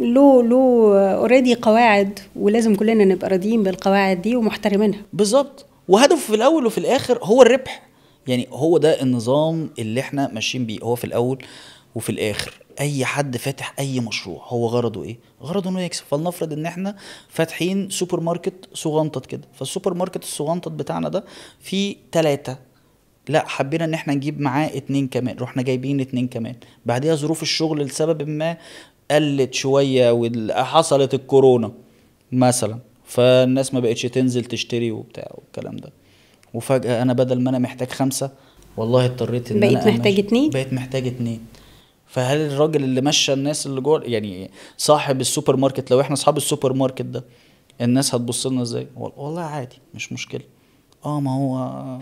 Speaker 1: له اوريدي قواعد، ولازم كلنا نبقى راضيين بالقواعد دي ومحترمينها.
Speaker 2: بالظبط. وهدفه في الاول وفي الاخر هو الربح. يعني هو ده النظام اللي احنا ماشيين بيه. هو في الاول وفي الاخر اي حد فاتح اي مشروع هو غرضه ايه؟ غرضه انه يكسب. فلنفرض ان احنا فاتحين سوبر ماركت صغنطط كده، فالسوبر ماركت الصغنطط بتاعنا ده فيه 3، لا حبينا ان احنا نجيب معاه 2 كمان، رحنا جايبين 2 كمان. بعدها ظروف الشغل لسبب ما قلت شوية وحصلت الكورونا مثلا، فالناس ما بقتش تنزل تشتري وبتاع والكلام ده، وفجأة انا بدل ما انا محتاج 5 والله اضطريت ان
Speaker 1: بقيت محتاج 2.
Speaker 2: بقيت محتاج 2. فهل الراجل اللي مشى الناس اللي جوه، يعني صاحب السوبر ماركت، لو احنا اصحاب السوبر ماركت ده، الناس هتبص لنا ازاي؟ والله عادي مش مشكلة. ما هو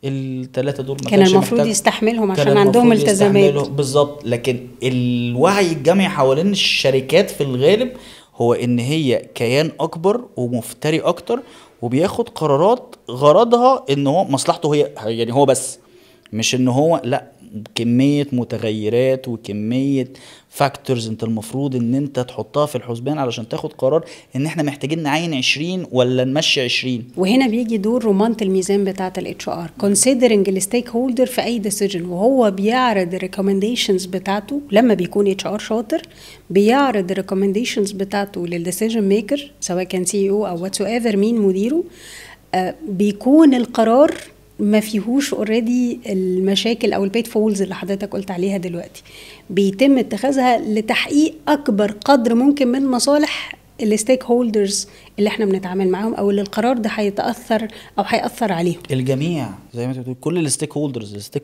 Speaker 2: الثلاثه دول ما
Speaker 1: كان
Speaker 2: كانش
Speaker 1: المفروض
Speaker 2: محتاج،
Speaker 1: يستحملهم
Speaker 2: كان
Speaker 1: عشان عندهم
Speaker 2: المفروض
Speaker 1: التزامات.
Speaker 2: يستحمله بالظبط. لكن الوعي الجمعي حوالين الشركات في الغالب هو ان هي كيان اكبر ومفتري اكتر، وبياخد قرارات غرضها ان هو مصلحته هي، يعني هو بس، مش ان هو لا، كمية متغيرات وكمية فاكتورز انت المفروض ان انت تحطها في الحسبان علشان تاخد قرار ان احنا محتاجين نعين 20 ولا نمشي 20.
Speaker 1: وهنا بيجي دور رمانة الميزان بتاعة الاتش ار، considering الستيك هولدر في اي decision، وهو بيعرض الريكومنديشنز بتاعته. لما بيكون اتش ار شاطر بيعرض الريكومنديشنز بتاعته للديسيجن ميكر، سواء كان سي او او واتس ايفر مين مديره. بيكون القرار ما فيهوش اوريدي المشاكل او البيت فولز اللي حضرتك قلت عليها دلوقتي، بيتم اتخاذها لتحقيق اكبر قدر ممكن من مصالح الستيك هولدرز اللي احنا بنتعامل معاهم، او اللي القرار ده هيتاثر او هياثر عليهم.
Speaker 2: الجميع زي ما انت بتقول، كل الستيك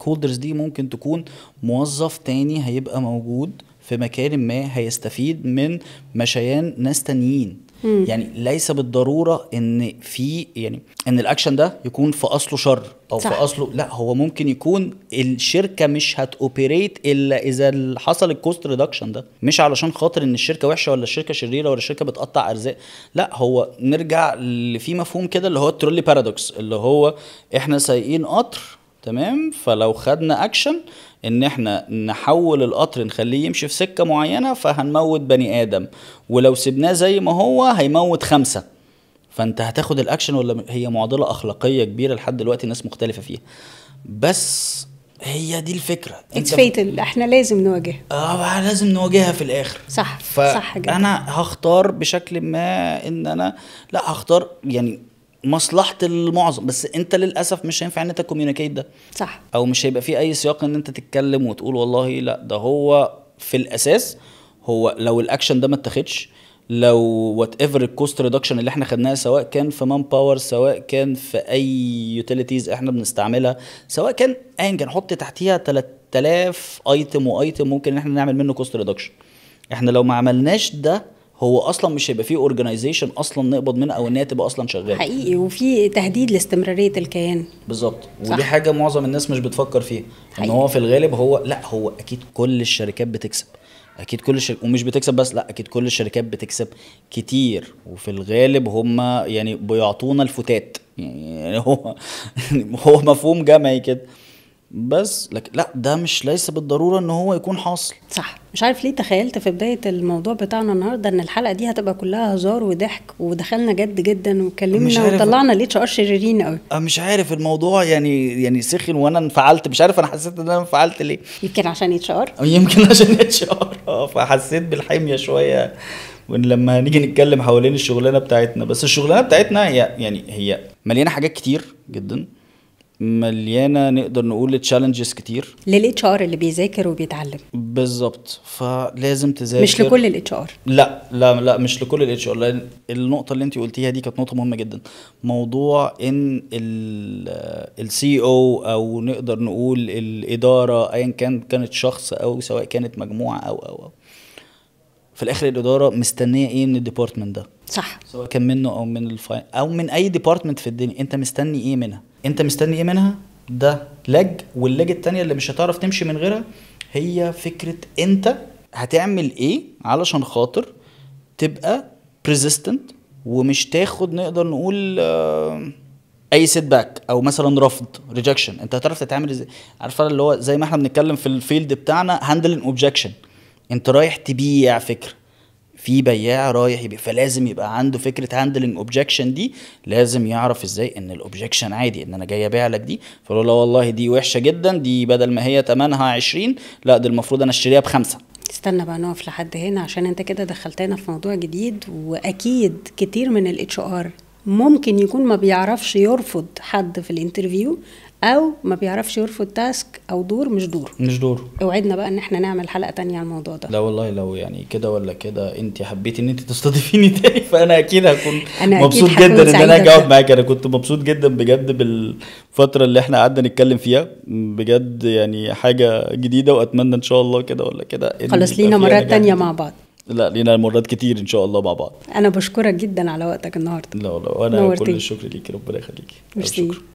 Speaker 2: هولدرز دي ممكن تكون موظف تاني هيبقى موجود في مكان ما هيستفيد من مشيان ناس تانيين. يعني ليس بالضرورة ان في، يعني ان الاكشن ده يكون في اصله شر او
Speaker 1: صح.
Speaker 2: في اصله لا، هو ممكن يكون الشركة مش هتوبريت الا اذا حصل الكوست ريدكشن ده، مش علشان خاطر ان الشركة وحشة ولا الشركة شريرة ولا الشركة بتقطع ارزاق، لا، هو نرجع في مفهوم كده اللي هو الترولي بارادوكس، اللي هو احنا سايقين قطر تمام، فلو خدنا اكشن ان احنا نحول القطر نخليه يمشي في سكة معينة فهنموت بني ادم، ولو سبناه زي ما هو هيموت 5. فانت هتاخد الاكشن ولا؟ هي معضلة اخلاقية كبيرة لحد دلوقتي الناس مختلفة فيها، بس هي دي الفكرة.
Speaker 1: اتس فيتل، احنا لازم نواجهها.
Speaker 2: لازم نواجهها في الاخر.
Speaker 1: صح. صح جدا.
Speaker 2: فانا هختار بشكل ما ان انا لا هختار يعني مصلحة المعظم، بس انت للأسف مش هينفع ان انت كوميونيكيت ده.
Speaker 1: صح.
Speaker 2: او مش هيبقى فيه اي سياق ان انت تتكلم وتقول والله لا، ده هو في الاساس هو لو الاكشن ده ما اتخدش، لو وات ايفر الكوست ريدكشن اللي احنا خدناها، سواء كان في مان باور، سواء كان في اي يوتيليتيز احنا بنستعملها، سواء كان ايا كان، حط تحتيها 3000 ايتم وايتم ممكن ان احنا نعمل منه كوست ريدكشن. احنا لو ما عملناش ده هو اصلا مش هيبقى فيه اورجانيزيشن اصلا نقبض منها او ان هي تبقى اصلا شغاله
Speaker 1: حقيقي، وفي تهديد لاستمراريه الكيان.
Speaker 2: بالظبط. ودي حاجه معظم الناس مش بتفكر فيها، ان هو في الغالب هو لا، هو اكيد كل الشركات بتكسب، اكيد كل ومش بتكسب بس، لا، اكيد كل الشركات بتكسب كتير، وفي الغالب هم يعني بيعطونا الفتات، يعني هو مفهوم جمعي كده بس. لكن لا، ده مش ليس بالضرورة ان هو يكون حاصل.
Speaker 1: صح. مش عارف ليه تخيلت في بداية الموضوع بتاعنا النهاردة ان الحلقة دي هتبقى كلها هزار وضحك، ودخلنا جد جدا واتكلمنا وطلعنا الاتش ار شريرين قوي.
Speaker 2: مش عارف الموضوع يعني سخن وانا انفعلت، مش عارف، انا حسيت ان انا انفعلت ليه.
Speaker 1: يمكن عشان اتش ار،
Speaker 2: يمكن عشان اتش ار، فحسيت بالحمية شوية لما نيجي نتكلم حوالين الشغلانة بتاعتنا. بس الشغلانة بتاعتنا هي مليانة حاجات كتير جدا، مليانه نقدر نقول تشالنجز كتير
Speaker 1: للاتش ار اللي بيذاكر وبيتعلم.
Speaker 2: بالظبط. فلازم تذاكر،
Speaker 1: مش لكل الاتش ار.
Speaker 2: لا مش لكل الاتش ار، لان النقطه اللي انت قلتيها دي كانت نقطه مهمه جدا. موضوع ان السي او نقدر نقول الاداره ايا كانت شخص او سواء كانت مجموعه او في الاخر الاداره مستنيه ايه من الديبارتمنت ده.
Speaker 1: صح.
Speaker 2: سواء كان منه او من او من اي ديبارتمنت في الدنيا، انت مستني ايه منها؟ ده لاج. واللاج التانية اللي مش هتعرف تمشي من غيرها هي فكرة انت هتعمل ايه علشان خاطر تبقى persistent ومش تاخد نقدر نقول اي سيت باك او مثلا رفض ريجكشن. انت هتعرف تتعامل ازاي؟ عارفه اللي هو زي ما احنا بنتكلم في الفيلد بتاعنا هاندلنج اوبجكشن. انت رايح تبيع فكره، في بياع رايح يبيع، فلازم يبقى عنده فكره هاندلنج اوبجكشن دي، لازم يعرف ازاي ان الاوبجكشن عادي، ان انا جاي ابيع لك دي، فلو لا والله دي وحشه جدا، دي بدل ما هي ثمنها 20 لا دي المفروض انا اشتريها ب5.
Speaker 1: استنى بقى نقف لحد هنا عشان انت كده دخلتنا في موضوع جديد. واكيد كتير من الاتش ار ممكن يكون ما بيعرفش يرفض حد في الانترفيو، او ما بيعرفش يرفض تاسك او دور مش دور. اوعدنا بقى ان احنا نعمل حلقة تانية عن الموضوع ده.
Speaker 2: لا والله لو يعني كده ولا كده انت حبيتي ان انت تستضيفيني تاني فانا اكيد هكون مبسوط جدا ان انا اجاوب معاك. انا كنت مبسوط جدا بجد بالفترة اللي احنا قعدنا نتكلم فيها، بجد يعني حاجة جديدة، واتمنى ان شاء الله كده ولا كده
Speaker 1: خلاص لينا مرات تانية مع بعض.
Speaker 2: لا لينا مرات كتير ان شاء الله مع بعض.
Speaker 1: انا بشكرك جدا على وقتك النهارده.
Speaker 2: لا والله وانا كل الشكر ليكي، ربنا يخليكي.
Speaker 1: ميرسي.